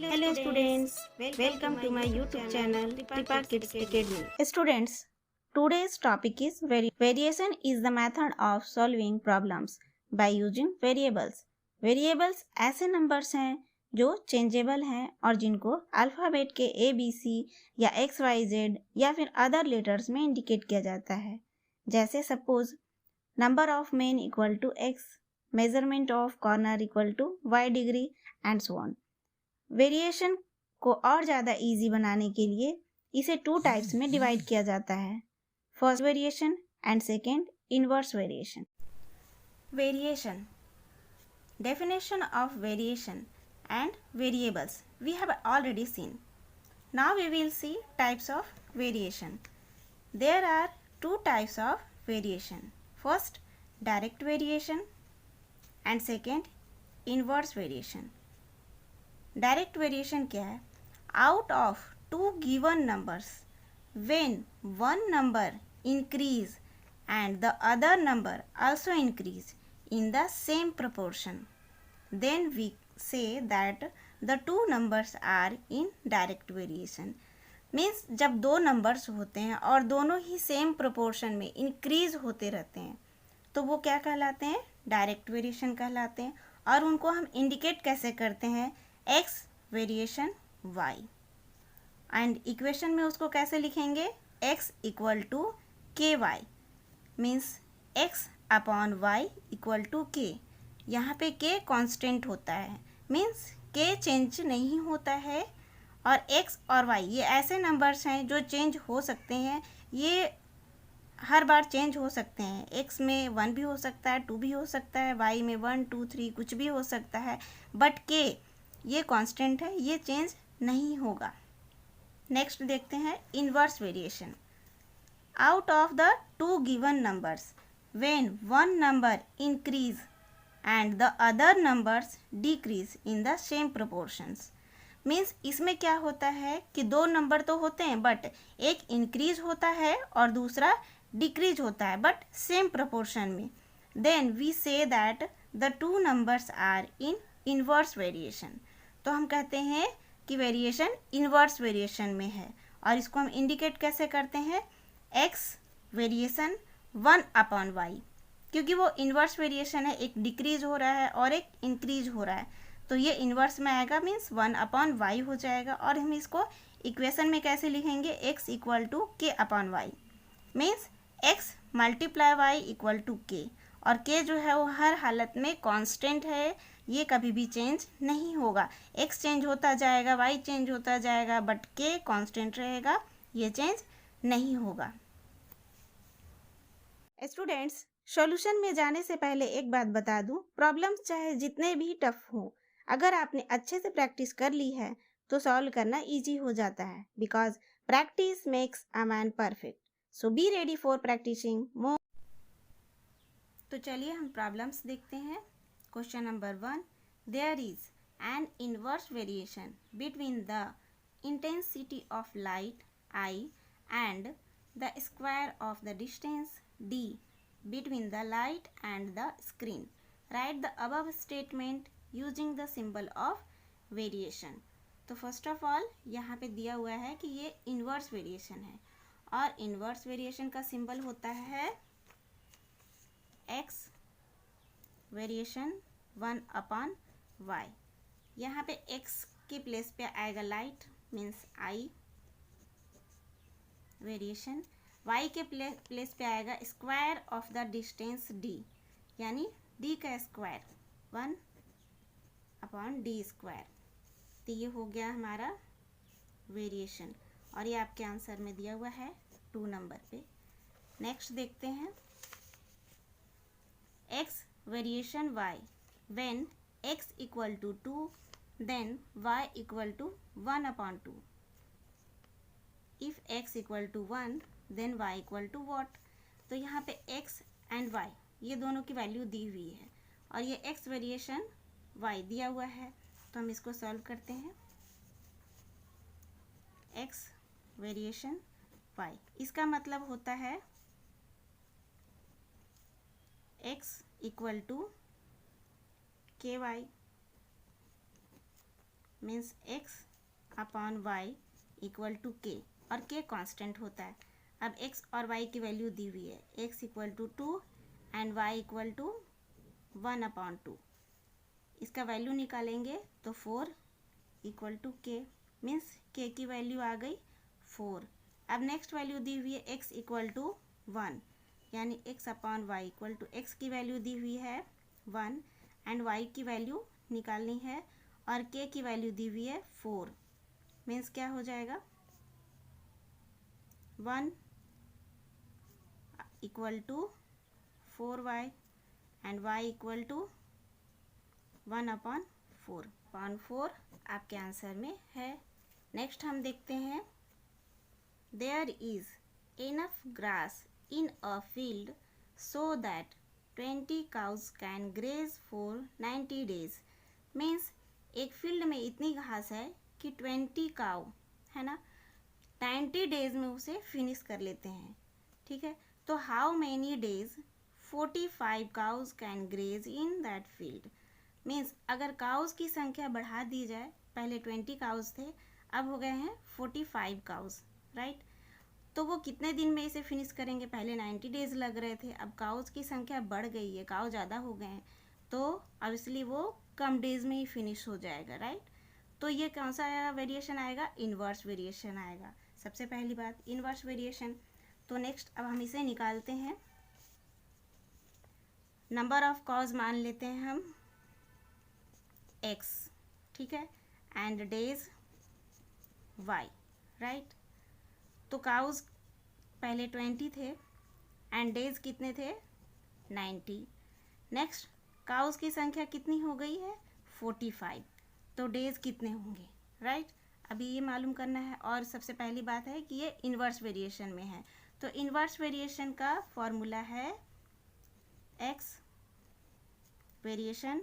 Hello students, welcome to my YouTube channel Tripa Kids Academy. Students, today's topic is variation is the method of solving problems by using variables. Variables ऐसे numbers हैं जो changeable हैं और जिनको alphabet के A, B, C या X, Y, Z या फिर अदर लेटर्स में इंडिकेट किया जाता है. जैसे suppose number of men equal to X, measurement of corner equal to Y degree and so on. Variation को और ज़्यादा इजी बनाने के लिए इसे टू टाइप्स में डिवाइड किया जाता है, first variation and second inverse variation. Variation, definition of variation and variables we have already seen. Now we will see types of variation. There are two types of variation. First, direct variation and second, inverse variation. Direct variation क्या है? Out of two given numbers when one number increase and the other number also increase in the same proportion, then we say that the two numbers are in direct variation. Means जब दो numbers होते हैं और दोनों ही same proportion में increase होते रहते हैं तो वो क्या कहलाते हैं? डायरेक्ट वेरिएशन कहलाते हैं. और उनको हम इंडिकेट कैसे करते हैं? x variation y. And equation में उसको कैसे लिखेंगे? x equal to k y, means x upon y equal to k. यहाँ पे k कांस्टेंट होता है, मीन्स k चेंज नहीं होता है. और x और y ये ऐसे नंबर्स हैं जो चेंज हो सकते हैं, ये हर बार चेंज हो सकते हैं. x में 1 भी हो सकता है, 2 भी हो सकता है, y में 1, 2, 3 कुछ भी हो सकता है, बट k ये कांस्टेंट है, ये चेंज नहीं होगा. नेक्स्ट देखते हैं inverse variation. Out of the two given numbers when one number increase and the other numbers decrease in the same proportions. Means इसमें क्या होता है कि दो नंबर तो होते हैं बट एक इंक्रीज होता है और दूसरा डिक्रीज होता है बट सेम प्रोपोर्शन में. Then we say that the two numbers are in inverse variation. तो हम कहते हैं कि वेरिएशन इनवर्स वेरिएशन में है. और इसको हम इंडिकेट कैसे करते हैं? x वेरिएशन 1 अपॉन y, क्योंकि वो इनवर्स वेरिएशन है, एक डिक्रीज हो रहा है और एक इंक्रीज हो रहा है, तो ये इनवर्स में आएगा, मीन्स 1 अपॉन y हो जाएगा. और हम इसको इक्वेशन में कैसे लिखेंगे? x equal to k upon y, means x multiply y equal to k. और k जो है वो हर हालत में कांस्टेंट है, ये कभी भी चेंज नहीं होगा. x चेंज होता जाएगा, y चेंज होता जाएगा, बट k कांस्टेंट रहेगा, ये चेंज नहीं होगा. स्टूडेंट्स, सॉल्यूशन में जाने से पहले एक बात बता दूं, प्रॉब्लम्स चाहे जितने भी टफ हो, अगर आपने अच्छे से प्रैक्टिस कर ली है तो सॉल्व करना इजी हो जाता है. Because practice makes a man perfect. So be ready for practising more. तो चलिए हम प्रॉब्लम्स देखते हैं. Question number 1. There is an inverse variation between the intensity of light I and the square of the distance d between the light and the screen. Write the above statement using the symbol of variation. तो first of all यहाँ पे दिया हुआ है कि ये inverse variation है और इनवर्स वेरिएशन का सिंबल होता है x वेरिएशन 1 अपॉन y. यहाँ पे x के प्लेस पे आएगा light, means I variation. y के प्लेस पे आएगा square of the distance d, यानी d का स्क्वायर 1 अपॉन d स्क्वायर. तो ये हो गया हमारा वेरिएशन और ये आपके आंसर में दिया हुआ है 2 नंबर पे. नेक्स्ट देखते हैं x variation y when x equal to 2 then y equal to 1 upon 2. If x equal to 1 then y equal to what? तो यहाँ पे x एंड y ये दोनों की वैल्यू दी हुई है और ये x वेरिएशन y दिया हुआ है, तो हम इसको सॉल्व करते हैं. x वेरिएशन y, इसका मतलब होता है x equal to k y means x upon y equal to k, और k कांस्टेंट होता है। अब x और y की वैल्यू दी हुई है, x equal to 2 and y equal to 1/2। इसका वैल्यू निकालेंगे तो 4 equal to k, means k की वैल्यू आ गई 4। अब नेक्स्ट वैल्यू दी हुई है x इक्वल टू 1, यानी x upon y equal to x की वैल्यू दी हुई है 1 एंड y की वैल्यू निकालनी है, और k की वैल्यू दी हुई है 4, मीन्स क्या हो जाएगा 1 equal to 4y and y equal to 1/4 आपके आंसर में है। नेक्स्ट हम देखते हैं, there is enough grass in a field so that 20 cows can graze for 90 days. Means एक फील्ड में इतनी घास है कि 20 काउ है ना 90 डेज में उसे फिनिश कर लेते हैं, ठीक है। तो how many days 45 cows can graze in that field. Means अगर काउज की संख्या बढ़ा दी जाए, पहले 20 काउज थे, अब हो गए हैं 45 काउज, राइट। तो वो कितने दिन में इसे फिनिश करेंगे, पहले 90 डेज लग रहे थे, अब काउज की संख्या बढ़ गई है, काउ ज़्यादा हो गए हैं, तो ऑब्वियसली वो कम डेज में ही फिनिश हो जाएगा, राइट। तो ये कौन सा वेरिएशन आएगा, इन्वर्स वेरिएशन आएगा। सबसे पहली बात इन्वर्स वेरिएशन। तो नेक्स्ट अब हम इसे निकालते हैं। नंबर ऑफ काउज मान लेते हैं हम x, ठीक है, एंड डेज y, राइट। तो काउज पहले 20 थे एंड डेज कितने थे 90। नेक्स्ट काउज की संख्या कितनी हो गई है 45, तो डेज कितने होंगे, राइट। अभी ये मालूम करना है। और सबसे पहली बात है कि ये इन्वर्स वेरिएशन में है, तो इन्वर्स वेरिएशन का फॉर्मूला है x variation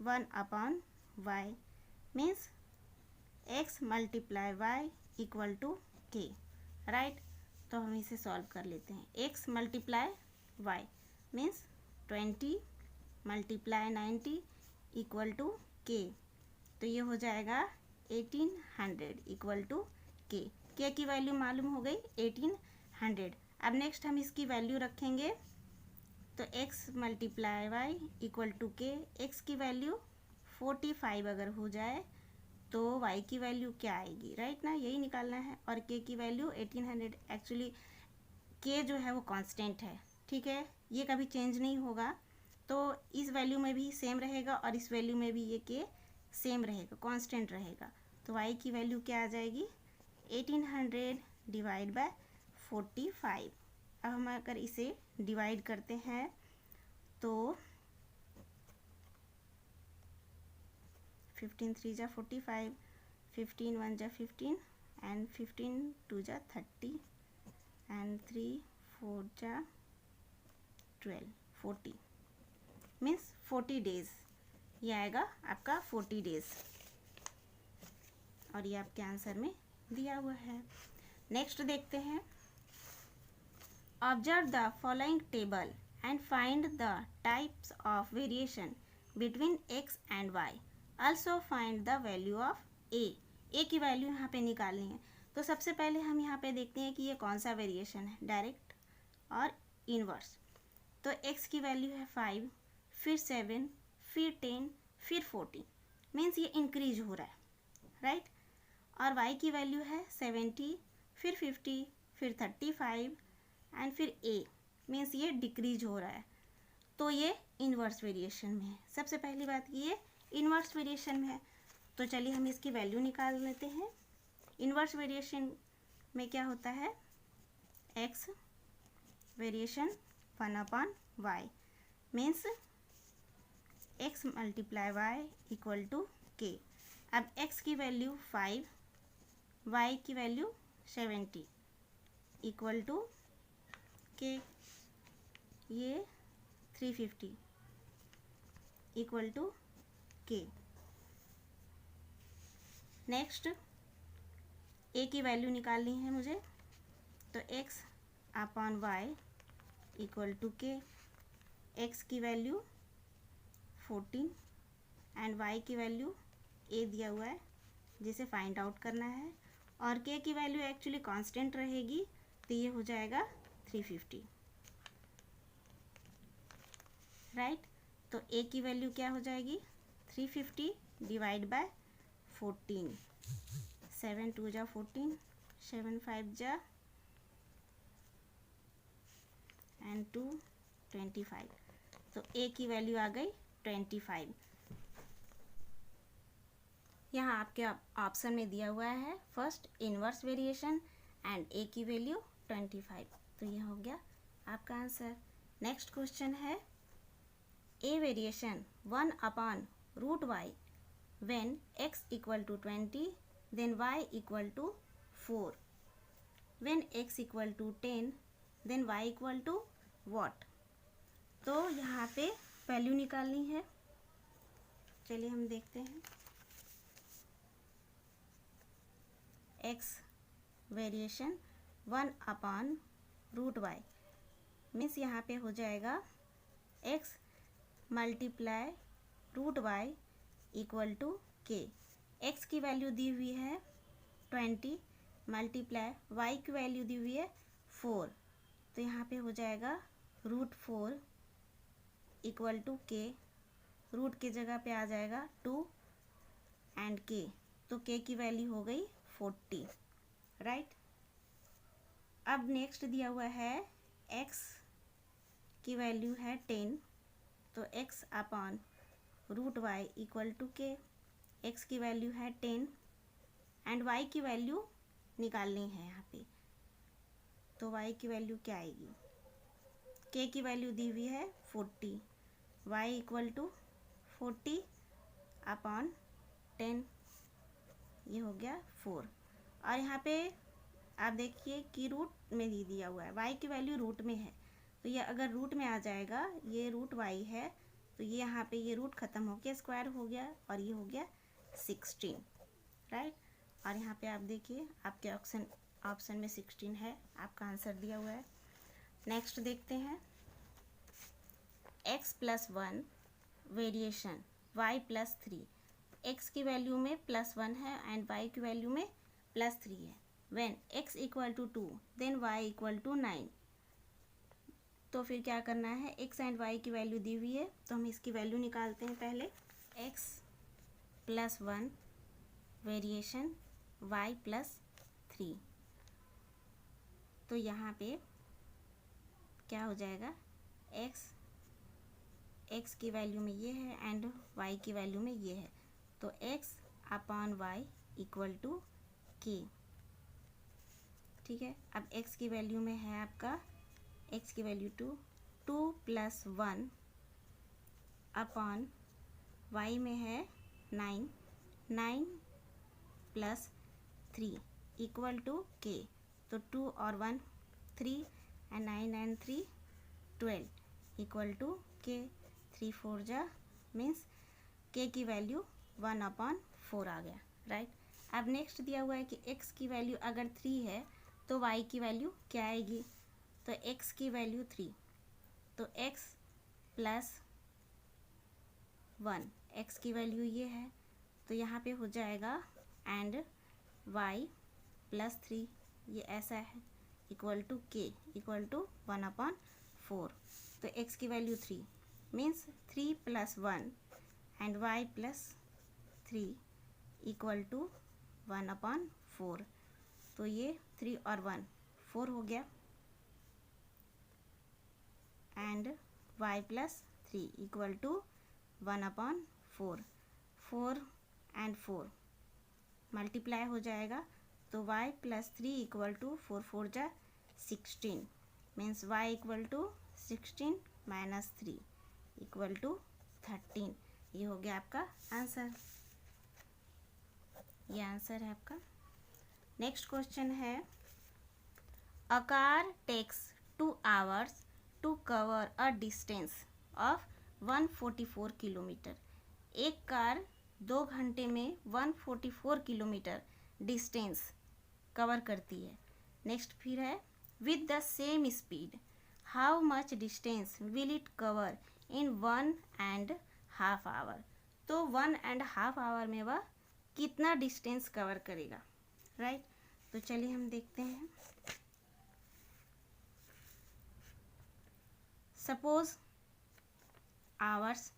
1/y, means x multiply y equal to k, right. तो हम इसे सॉल्व कर लेते हैं। x multiply y means 20 multiply 90 equal to k, तो ये हो जाएगा 1800 इक्वल टू k। k की वैल्यू मालूम हो गई 1800। अब नेक्स्ट हम इसकी वैल्यू रखेंगे, तो x multiply y equal to k। x की वैल्यू 45 अगर हो जाए तो y की वैल्यू क्या आएगी, राइट ना, यही निकालना है। और k की वैल्यू 1800। एक्चुअली k जो है वो कांस्टेंट है, ठीक है, ये कभी चेंज नहीं होगा, तो इस वैल्यू में भी सेम रहेगा और इस वैल्यू में भी ये k सेम रहेगा, कांस्टेंट रहेगा। तो y की वैल्यू क्या आ जाएगी 1800 डिवाइड बाय 45। अब हम अगर इसे डिवाइड करते हैं तो 15 3 जा 45, 15 1 जा 15 एंड 15 2 जा 30 एंड 3 4 जा 12, 40 मीन्स 40 डेज। ये आएगा आपका 40 डेज, और ये आपके आंसर में दिया हुआ है। नेक्स्ट देखते हैं, observe the following table and find the types of variation between x and y। Also find the value of a की वैल्यू यहाँ पे निकालनी है। तो सबसे पहले हम यहाँ पे देखते हैं कि ये कौन सा वेरिएशन है, डायरेक्ट और इनवर्स। तो x की वैल्यू है 5, फिर 7, फिर 10, फिर 14, मीन्स ये इंक्रीज हो रहा है, राइट। और y की वैल्यू है 70, फिर 50, फिर 35 एंड फिर a, मीन्स ये डिक्रीज हो रहा है। तो ये इन्वर्स वेरिएशन में है। सबसे पहली बात ये इन्वर्स वेरिएशन में है, तो चलिए हम इसकी वैल्यू निकाल लेते हैं। इन्वर्स वेरिएशन में क्या होता है, x variation 1/y means x multiply y equal to k। अब x की वैल्यू 5, y की वैल्यू 70 इक्वल टू k, ये 350 equal to k। Next a की वैल्यू निकालनी है मुझे, तो x upon y equal to k। x की वैल्यू 14 एंड y की वैल्यू a दिया हुआ है जिसे फाइंड आउट करना है, और के की वैल्यू एक्चुअली कांस्टेंट रहेगी, तो ये हो जाएगा 350, राइट। तो ए की वैल्यू क्या हो जाएगी, 350 डिवाइड बाय 14, 7 2 जा 14, 7 5 जा एंड 2 25, तो ए की वैल्यू आ गई 25। यहाँ आपके ऑप्शन में दिया हुआ है फर्स्ट इनवर्स वेरिएशन एंड ए की वैल्यू 25, तो ये हो गया आपका आंसर। नेक्स्ट क्वेश्चन है ए variation 1/√y when x equal to 20 then y equal to 4, when x equal to 10 then y equal to what। तो यहाँ पे वैल्यू निकालनी है, चलिए हम देखते हैं। x वेरिएशन 1/√y मीन्स यहाँ पे हो जाएगा x multiply √y equal to k. x की वैल्यू दी हुई है 20 मल्टीप्लाई y की वैल्यू दी हुई है 4, तो यहाँ पे हो जाएगा √4 इक्वल टू के। रूट की जगह पे आ जाएगा 2 एंड के, तो के की वैल्यू हो गई 40, राइट। अब नेक्स्ट दिया हुआ है x की वैल्यू है 10, तो x/√y equal to k. x की वैल्यू है 10 एंड y की वैल्यू निकालनी है यहाँ पे, तो y की वैल्यू क्या आएगी, k की वैल्यू दी हुई है 40, y इक्वल टू 40/10, ये हो गया 4। और यहाँ पे आप देखिए कि रूट में दिया हुआ है, y की वैल्यू रूट में है, तो ये अगर रूट में आ जाएगा, ये √y है, तो ये यहाँ पे ये रूट ख़त्म होके स्क्वायर हो गया और ये हो गया 16, राइट। और यहाँ पे आप देखिए आपके ऑप्शन में 16 है, आपका आंसर दिया हुआ है। नेक्स्ट देखते हैं x+1 वेरिएशन y+3, x की वैल्यू में +1 है एंड y की वैल्यू में +3 है। When x equal to 2 then y equal to 9, तो फिर क्या करना है, x एंड y की वैल्यू दी हुई है, तो हम इसकी वैल्यू निकालते हैं पहले। x+1 वेरिएशन y+3, तो यहाँ पे क्या हो जाएगा, x की वैल्यू में ये है एंड y की वैल्यू में ये है, तो x/y इक्वल टू k, ठीक है। अब x की वैल्यू में है आपका, x की वैल्यू 2 + 1 अपॉन y में है 9 + 3 इक्वल टू k, तो 2 और 1 3 and 9 and 3 12 equal to k। 3 4 जा मीन्स k की वैल्यू 1/4 आ गया, राइट। अब नेक्स्ट दिया हुआ है कि x की वैल्यू अगर 3 है तो y की वैल्यू क्या आएगी, तो x की वैल्यू 3, तो x + 1, x की वैल्यू ये है, तो यहाँ पे हो जाएगा एंड y + 3, ये ऐसा है, equal to k equal to 1/4, तो x की value 3 means 3 + 1 and y + 3 equal to 1/4, तो ये 3 और 1 4 हो गया and y + 3 equal to 1/4, 4 and 4 multiply हो जाएगा, तो y + 3 इक्वल टू 4 4 जा 16 means y equal to 16 - 3 equal to 13, ये हो गया आपका आंसर, ये आंसर है आपका। नेक्स्ट क्वेश्चन है a car takes 2 hours to cover a distance of 144 kilometre, एक कार 2 घंटे में 144 किलोमीटर डिस्टेंस कवर करती है। नेक्स्ट फिर है with the same speed how much distance will it cover in 1.5 hour, तो 1.5 hour में वह कितना डिस्टेंस कवर करेगा, राइट। तो चलिए हम देखते हैं। Suppose hours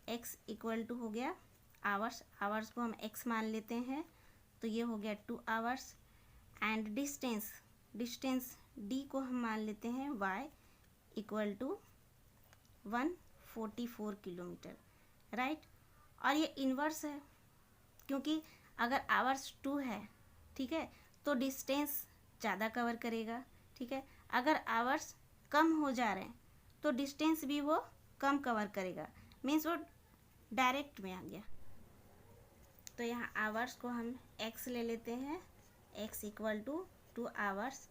x equal to हो गया आवर्स को हम x मान लेते हैं, तो ये हो गया 2 आवर्स। एंड डिस्टेंस d को हम मान लेते हैं y equal to 144 kilometre, right. और ये इन्वर्स है, क्योंकि अगर आवर्स 2 है, ठीक है, तो डिस्टेंस ज़्यादा कवर करेगा, ठीक है। अगर आवर्स कम हो जा रहे हैं तो डिस्टेंस भी वो कम कवर करेगा, मीन्स वो डायरेक्ट में आ गया। तो यहाँ आवर्स को हम x ले लेते हैं, x equal to 2 hours.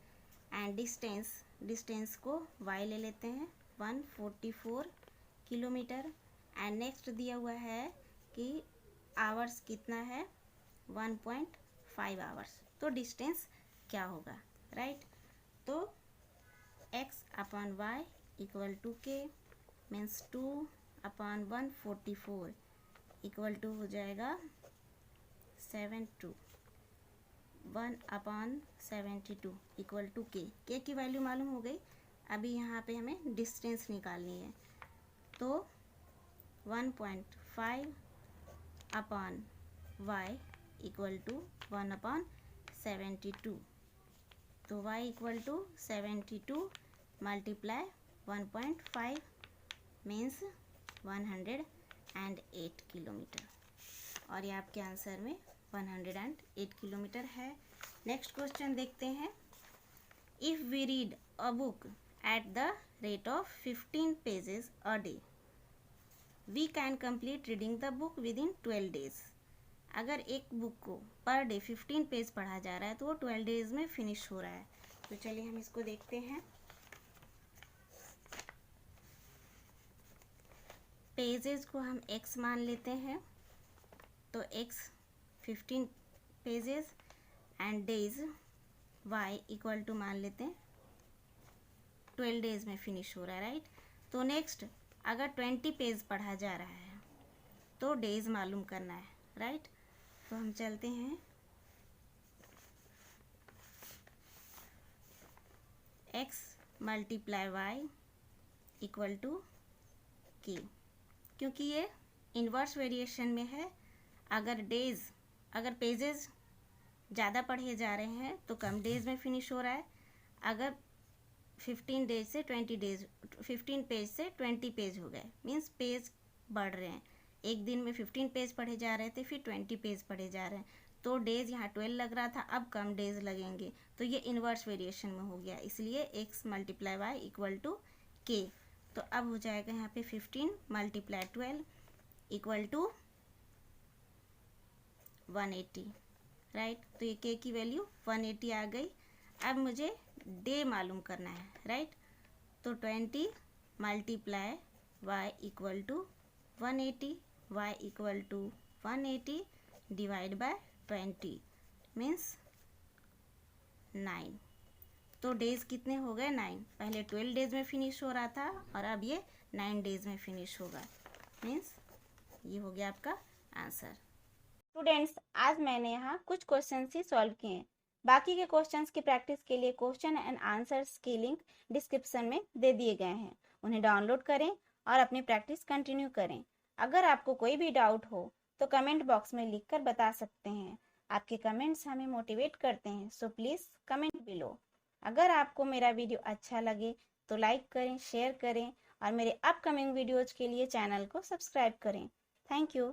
And distance को y ले लेते हैं 144 किलोमीटर। एंड नेक्स्ट दिया हुआ है कि आवर्स कितना है 1.5 आवर्स, तो डिस्टेंस क्या होगा, राइट। तो x upon y equal to k means 2 upon 144 equal to हो जाएगा 72। 1 अपॉन 72 इक्वल टू k की वैल्यू मालूम हो गई। अभी यहाँ पे हमें डिस्टेंस निकालनी है, तो 1.5 upon y equal to 1 upon 72। तो y equal to 72 multiply 1.5 means 108 kilometre. और ये आपके आंसर में 108 किलोमीटर है। नेक्स्ट क्वेश्चन देखते हैं। If we read a book at the rate of 15 pages a day, we can complete reading the book within 12 days. अगर एक book को पर डे 15 पेज पढ़ा जा रहा है तो वो 12 डेज में फिनिश हो रहा है। तो चलिए हम इसको देखते हैं। पेजेस को हम x मान लेते हैं, तो x 15 pages and days y equal to मान लेते हैं 12 डेज में फिनिश हो रहा है, राइट। तो नेक्स्ट अगर 20 पेज पढ़ा जा रहा है तो डेज मालूम करना है, राइट। तो हम चलते हैं x multiply y equal to k, क्योंकि ये इन्वर्स वेरिएशन में है। अगर पेजेस ज़्यादा पढ़े जा रहे हैं तो कम डेज में फिनिश हो रहा है। अगर 15 पेज से 20 पेज हो गए, मीन्स पेज बढ़ रहे हैं। एक दिन में 15 पेज पढ़े जा रहे थे, फिर 20 पेज पढ़े जा रहे हैं, तो डेज यहाँ 12 लग रहा था, अब कम डेज लगेंगे। तो ये इन्वर्स वेरिएशन में हो गया, इसलिए x multiply y equal to k। तो अब हो जाएगा यहाँ पे 15 मल्टीप्लाई 12 इक्वल टू 180, राइट। तो ये k की वैल्यू 180 आ गई। अब मुझे डे मालूम करना है, राइट। तो 20 multiply y equal to 180, y equal to 180 divide by 20 means 9। तो डेज कितने हो गए 9। पहले 12 डेज में फिनिश हो रहा था और अब ये 9 डेज में फिनिश होगा, मीन्स ये हो गया आपका आंसर। स्टूडेंट्स, आज मैंने यहाँ कुछ क्वेश्चंस ही सॉल्व किए हैं। बाकी के क्वेश्चंस की प्रैक्टिस के लिए क्वेश्चन एंड आंसर्स की लिंक डिस्क्रिप्शन में दे दिए गए हैं, उन्हें डाउनलोड करें और अपनी प्रैक्टिस कंटिन्यू करें। अगर आपको कोई भी डाउट हो तो कमेंट बॉक्स में लिखकर बता सकते हैं। आपके कमेंट्स हमें मोटिवेट करते हैं, सो प्लीज़ कमेंट बिलो। अगर आपको मेरा वीडियो अच्छा लगे तो लाइक करें, शेयर करें और मेरे अपकमिंग वीडियोज़ के लिए चैनल को सब्सक्राइब करें। Thank you.